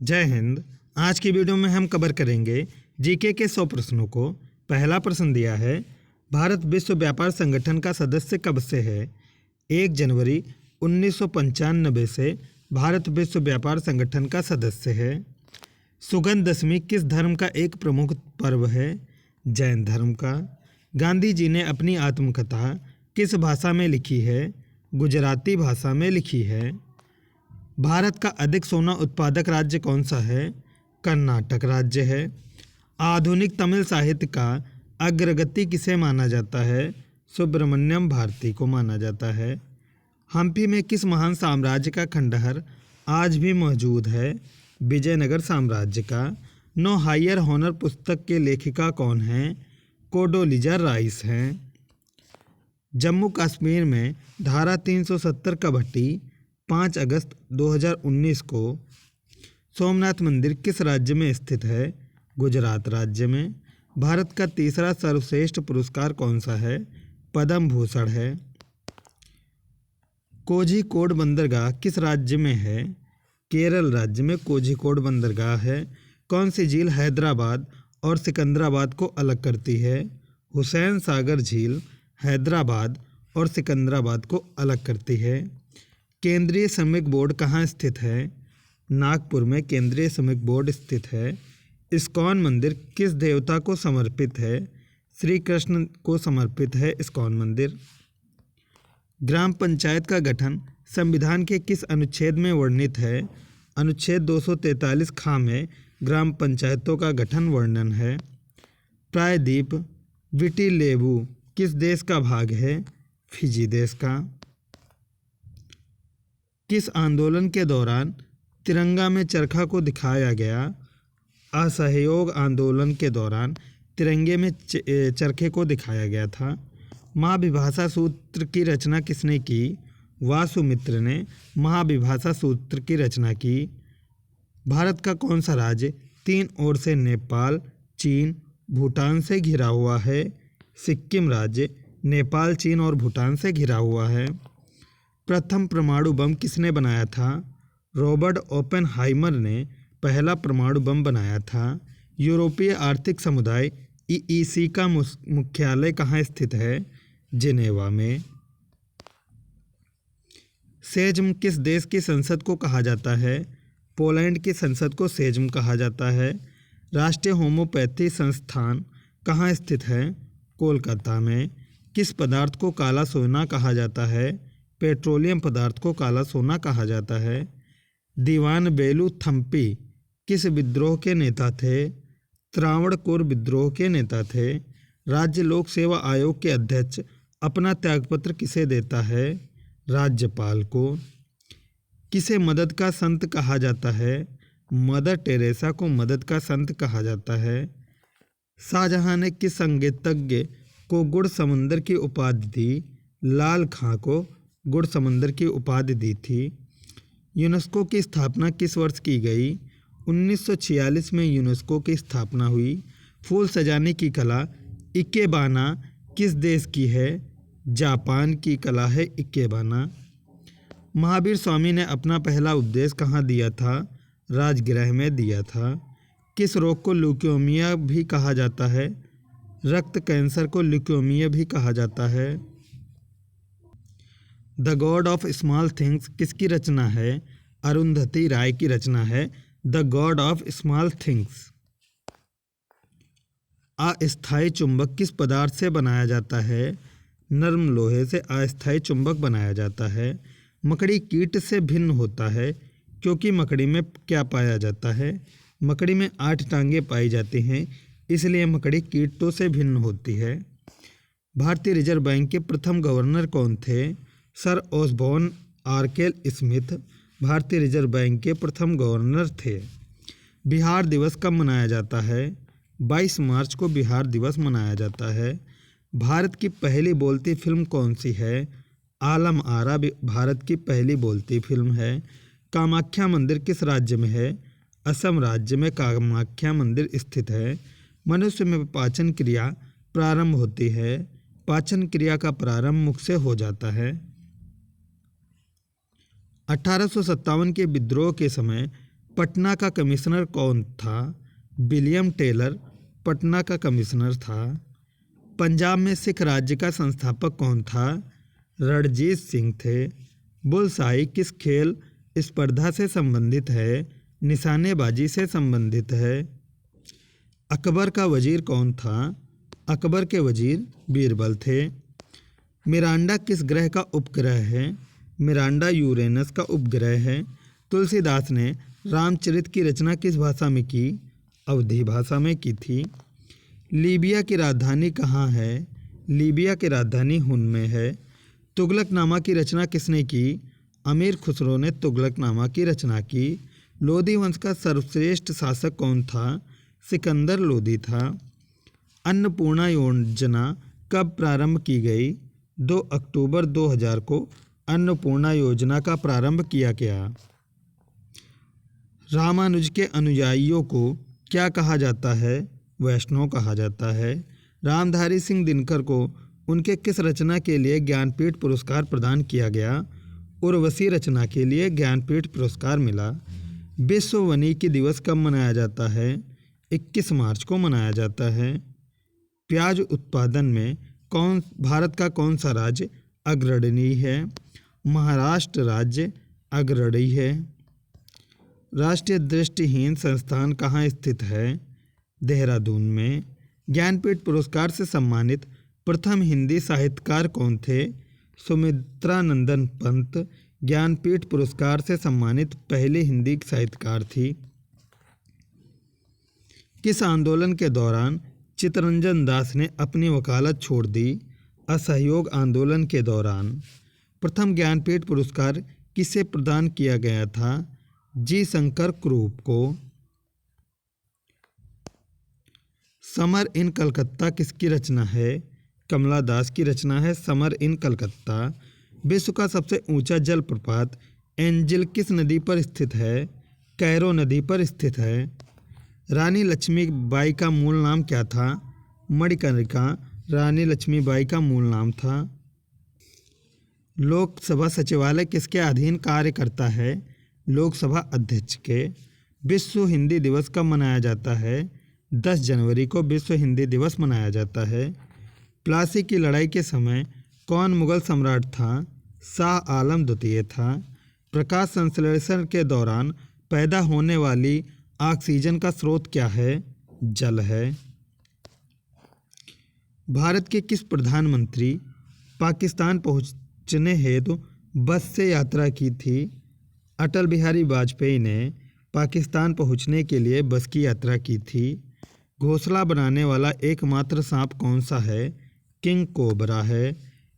जय हिंद। आज की वीडियो में हम कवर करेंगे जीके के 100 प्रश्नों को। पहला प्रश्न दिया है, भारत विश्व व्यापार संगठन का सदस्य कब से है? 1 जनवरी 1995 से भारत विश्व व्यापार संगठन का सदस्य है। सुगंध दशमी किस धर्म का एक प्रमुख पर्व है? जैन धर्म का। गांधी जी ने अपनी आत्मकथा किस भाषा में लिखी है? गुजराती भाषा में लिखी है। भारत का अधिक सोना उत्पादक राज्य कौन सा है? कर्नाटक राज्य है। आधुनिक तमिल साहित्य का अग्रगति किसे माना जाता है? सुब्रमण्यम भारती को माना जाता है। हम्पी में किस महान साम्राज्य का खंडहर आज भी मौजूद है? विजयनगर साम्राज्य का। नो हायर हॉनर पुस्तक के लेखिका कौन हैं? कोडोलिजा राइस हैं। जम्मू कश्मीर में धारा 370 कब हटी? 5 अगस्त 2019 को। सोमनाथ मंदिर किस राज्य में स्थित है? गुजरात राज्य में। भारत का तीसरा सर्वश्रेष्ठ पुरस्कार कौन सा है? पद्म भूषण है। कोझिकोड बंदरगाह किस राज्य में है? केरल राज्य में कोझिकोड बंदरगाह है। कौन सी झील हैदराबाद और सिकंदराबाद को अलग करती है? हुसैन सागर झील हैदराबाद और सिकंदराबाद को अलग करती है। केंद्रीय श्रमिक बोर्ड कहाँ स्थित है? नागपुर में केंद्रीय श्रमिक बोर्ड स्थित है। इस्कॉन मंदिर किस देवता को समर्पित है? श्री कृष्ण को समर्पित है इस्कॉन मंदिर। ग्राम पंचायत का गठन संविधान के किस अनुच्छेद में वर्णित है? अनुच्छेद 243 ख में ग्राम पंचायतों का गठन वर्णन है। प्रायद्वीप विटिलेवु किस देश का भाग है? फिजी देश का। किस आंदोलन के दौरान तिरंगा में चरखा को दिखाया गया? असहयोग आंदोलन के दौरान तिरंगे में चरखे को दिखाया गया था। महाभिभाषा सूत्र की रचना किसने की? वासुमित्र ने महाभिभाषा सूत्र की रचना की। भारत का कौन सा राज्य 3 ओर से नेपाल, चीन, भूटान से घिरा हुआ है? सिक्किम राज्य नेपाल, चीन और भूटान से घिरा हुआ है। प्रथम परमाणु बम किसने बनाया था? रॉबर्ट ओपेनहाइमर ने पहला परमाणु बम बनाया था। यूरोपीय आर्थिक समुदाय EEC का मुख्यालय कहाँ स्थित है? जिनेवा में। सेज्म किस देश की संसद को कहा जाता है? पोलैंड की संसद को सेज्म कहा जाता है। राष्ट्रीय होम्योपैथी संस्थान कहाँ स्थित है? कोलकाता में। किस पदार्थ को काला सोना कहा जाता है? पेट्रोलियम पदार्थ को काला सोना कहा जाता है। दीवान बेलू थम्पी किस विद्रोह के नेता थे? त्रावणकोर विद्रोह के नेता थे। राज्य लोक सेवा आयोग के अध्यक्ष अपना त्यागपत्र किसे देता है? राज्यपाल को। किसे मदद का संत कहा जाता है? मदर टेरेसा को मदद का संत कहा जाता है। शाहजहां ने किस संगीतज्ञ को गुड़ समंदर की उपाधि दी? लाल खां को गुड़ समंदर की उपाधि दी थी। यूनेस्को की स्थापना किस वर्ष की गई? 1946 में यूनेस्को की स्थापना हुई। फूल सजाने की कला इकेबाना किस देश की है? जापान की कला है इकेबाना। महावीर स्वामी ने अपना पहला उपदेश कहाँ दिया था? राजगृह में दिया था। किस रोग को ल्यूकेमिया भी कहा जाता है? रक्त कैंसर को ल्यूकेमिया भी कहा जाता है। The God of small things किसकी रचना है? अरुंधति राय की रचना है the God of small things. अस्थायी चुंबक किस पदार्थ से बनाया जाता है? नर्म लोहे से अस्थायी चुंबक बनाया जाता है। मकड़ी कीट से भिन्न होता है क्योंकि मकड़ी में क्या पाया जाता है? मकड़ी में 8 टांगें पाई जाती हैं, इसलिए मकड़ी कीटों से भिन्न होती है। भारतीय रिजर्व बैंक के प्रथम गवर्नर कौन थे? सर ऑसबॉर्न आर्केल स्मिथ भारतीय रिजर्व बैंक के प्रथम गवर्नर थे। बिहार दिवस कब मनाया जाता है? 22 मार्च को बिहार दिवस मनाया जाता है। भारत की पहली बोलती फिल्म कौन सी है? आलम आरा भारत की पहली बोलती फिल्म है। कामाख्या मंदिर किस राज्य में है? असम राज्य में कामाख्या मंदिर स्थित है। मनुष्य में पाचन क्रिया प्रारंभ होती है। पाचन क्रिया का प्रारंभ मुख से हो जाता है। 1857 के विद्रोह के समय पटना का कमिश्नर कौन था? विलियम टेलर पटना का कमिश्नर था। पंजाब में सिख राज्य का संस्थापक कौन था? रणजीत सिंह थे। बुलसाई किस खेल स्पर्धा से संबंधित है? निशानेबाजी से संबंधित है। अकबर का वजीर कौन था? अकबर के वजीर बीरबल थे। मिरांडा किस ग्रह का उपग्रह है? मिरांडा यूरेनस का उपग्रह है। तुलसीदास ने रामचरित की रचना किस भाषा में की? अवधी भाषा में की थी। लीबिया की राजधानी कहाँ है? लीबिया की राजधानी हुन में है। तुगलकनामा की रचना किसने की? अमीर खुसरो ने तुगलकनामा की रचना की। लोधी वंश का सर्वश्रेष्ठ शासक कौन था? सिकंदर लोधी था। अन्नपूर्णा योजना कब प्रारंभ की गई? 2 अक्टूबर 2000 को अन्नपूर्णा योजना का प्रारंभ किया गया। रामानुज के अनुयायियों को क्या कहा जाता है? वैष्णव कहा जाता है। रामधारी सिंह दिनकर को उनके किस रचना के लिए ज्ञानपीठ पुरस्कार प्रदान किया गया? उर्वशी रचना के लिए ज्ञानपीठ पुरस्कार मिला। विश्व वानिकी दिवस कब मनाया जाता है? 21 मार्च को मनाया जाता है। प्याज उत्पादन में भारत का कौन सा राज्य अग्रणी है? महाराष्ट्र राज्य अग्रणी है। राष्ट्रीय दृष्टिहीन संस्थान कहाँ स्थित है? देहरादून में। ज्ञानपीठ पुरस्कार से सम्मानित प्रथम हिंदी साहित्यकार कौन थे? सुमित्रानंदन पंत ज्ञानपीठ पुरस्कार से सम्मानित पहली हिंदी साहित्यकार थी। किस आंदोलन के दौरान चित्तरंजन दास ने अपनी वकालत छोड़ दी? असहयोग आंदोलन के दौरान। प्रथम ज्ञानपीठ पुरस्कार किसे प्रदान किया गया था? जी शंकर क्रूप को। समर इन कलकत्ता किसकी रचना है? कमला दास की रचना है समर इन कलकत्ता। विश्व का सबसे ऊंचा जलप्रपात एंजिल किस नदी पर स्थित है? कैरो नदी पर स्थित है। रानी लक्ष्मीबाई का मूल नाम क्या था? मणिकर्णिका रानी लक्ष्मीबाई का मूल नाम था। लोकसभा सचिवालय किसके अधीन कार्य करता है? लोकसभा अध्यक्ष के। विश्व हिंदी दिवस कब मनाया जाता है? 10 जनवरी को विश्व हिंदी दिवस मनाया जाता है। प्लासी की लड़ाई के समय कौन मुगल सम्राट था? शाह आलम द्वितीय था। प्रकाश संश्लेषण के दौरान पैदा होने वाली ऑक्सीजन का स्रोत क्या है? जल है। भारत के किस प्रधानमंत्री पाकिस्तान पहुंचने हेतु बस से यात्रा की थी? अटल बिहारी वाजपेयी ने पाकिस्तान पहुंचने के लिए बस की यात्रा की थी। घोंसला बनाने वाला एकमात्र सांप कौन सा है? किंग कोबरा है।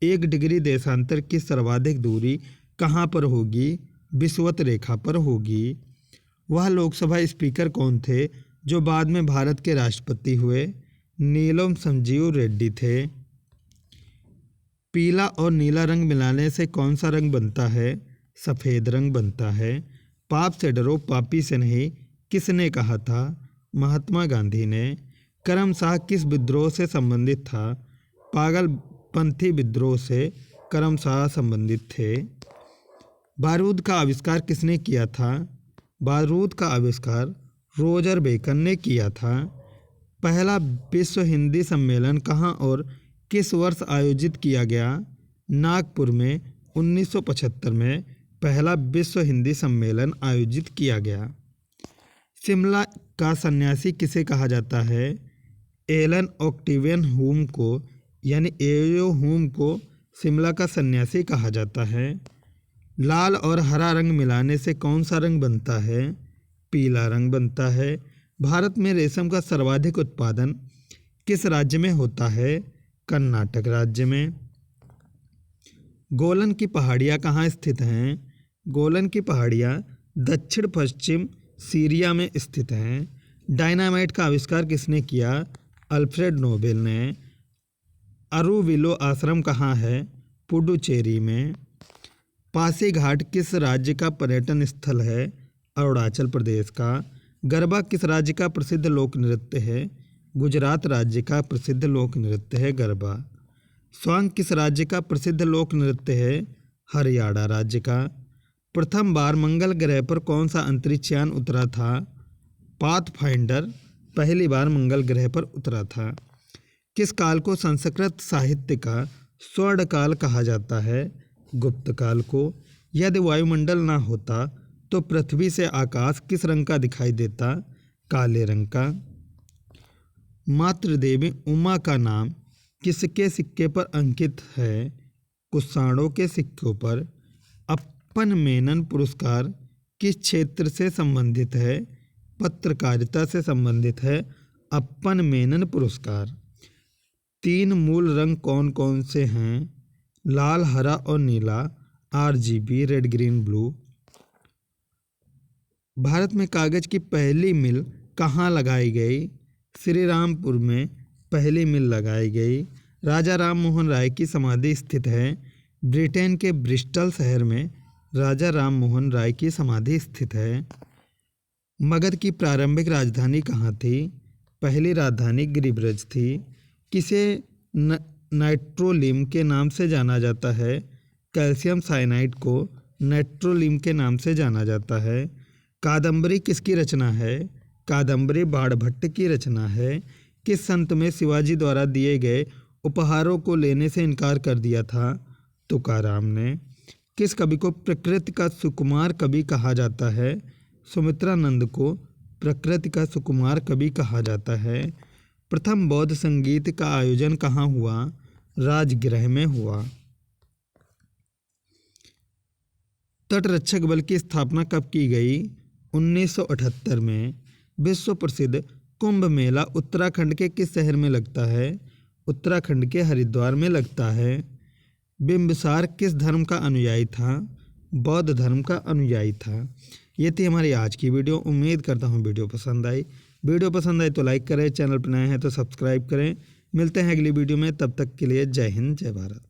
1 डिग्री देशांतर की सर्वाधिक दूरी कहाँ पर होगी? विषुवत रेखा पर होगी। वह लोकसभा स्पीकर कौन थे जो बाद में भारत के राष्ट्रपति हुए? नीलम संजीव रेड्डी थे। पीला और नीला रंग मिलाने से कौन सा रंग बनता है? सफ़ेद रंग बनता है। पाप से डरो पापी से नहीं किसने कहा था? महात्मा गांधी ने। करम शाह किस विद्रोह से संबंधित था? पागलपंथी विद्रोह से करम शाह संबंधित थे। बारूद का आविष्कार किसने किया था? बारूद का आविष्कार रोजर बेकन ने किया था। पहला विश्व हिंदी सम्मेलन कहाँ और किस वर्ष आयोजित किया गया? नागपुर में 1975 में पहला विश्व हिंदी सम्मेलन आयोजित किया गया। शिमला का सन्यासी किसे कहा जाता है? एलन ऑक्टेवियन ह्यूम को यानी एयो ह्यूम को शिमला का सन्यासी कहा जाता है। लाल और हरा रंग मिलाने से कौन सा रंग बनता है? पीला रंग बनता है। भारत में रेशम का सर्वाधिक उत्पादन किस राज्य में होता है? कर्नाटक राज्य में। गोलन की पहाड़ियाँ कहाँ स्थित हैं? गोलन की पहाड़ियाँ दक्षिण पश्चिम सीरिया में स्थित हैं। डायनामाइट का आविष्कार किसने किया? अल्फ्रेड नोबेल ने। अरुविलो आश्रम कहाँ है? पुडुचेरी में। पासी घाट किस राज्य का पर्यटन स्थल है? अरुणाचल प्रदेश का। गरबा किस राज्य का प्रसिद्ध लोक नृत्य है? गुजरात राज्य का प्रसिद्ध लोक नृत्य है गरबा। स्वांग किस राज्य का प्रसिद्ध लोक नृत्य है? हरियाणा राज्य का। प्रथम बार मंगल ग्रह पर कौन सा अंतरिक्ष यान उतरा था? पाथफाइंडर पहली बार मंगल ग्रह पर उतरा था। किस काल को संस्कृत साहित्य का स्वर्ण काल कहा जाता है? गुप्त काल को। यदि वायुमंडल ना होता तो पृथ्वी से आकाश किस रंग का दिखाई देता? काले रंग का। मातृदेवी उमा का नाम किसके सिक्के पर अंकित है? कुषाणों के सिक्कों पर। अपन मेनन पुरस्कार किस क्षेत्र से संबंधित है? पत्रकारिता से संबंधित है अपन मेनन पुरस्कार। 3 मूल रंग कौन कौन से हैं? लाल, हरा और नीला। RGB red, green, blue. Bharat में कागज की पहली मिल कहाँ लगाई गई? श्री रामपुर में पहली मिल लगाई गई। राजा राम मोहन राय की समाधि स्थित है? ब्रिटेन के ब्रिस्टल शहर में राजा राम मोहन राय की समाधि स्थित है। मगध की प्रारंभिक राजधानी कहाँ थी? पहली राजधानी गिरिब्रज थी। किसे नाइट्रोलिम के नाम से जाना जाता है? कैल्शियम साइनाइड को नाइट्रोलिम के नाम से जाना जाता है। कादम्बरी किसकी रचना है? कादम्बरी बाणभट्ट की रचना है। किस संत में शिवाजी द्वारा दिए गए उपहारों को लेने से इनकार कर दिया था? तुकाराम ने। किस कवि को प्रकृति का सुकुमार कवि कहा जाता है? सुमित्रानंद को प्रकृति का सुकुमार कवि कहा जाता है। प्रथम बौद्ध संगीत का आयोजन कहाँ हुआ? राजगृह में हुआ। तटरक्षक बल की स्थापना कब की गई? 1978 में। विश्व प्रसिद्ध कुंभ मेला उत्तराखंड के किस शहर में लगता है? उत्तराखंड के हरिद्वार में लगता है। बिंबिसार किस धर्म का अनुयायी था? बौद्ध धर्म का अनुयायी था। ये थी हमारी आज की वीडियो। उम्मीद करता हूँ वीडियो पसंद आई। वीडियो पसंद आई तो लाइक करें, चैनल पर नए हैं तो सब्सक्राइब करें। मिलते हैं अगली वीडियो में, तब तक के लिए जय हिंद, जय भारत।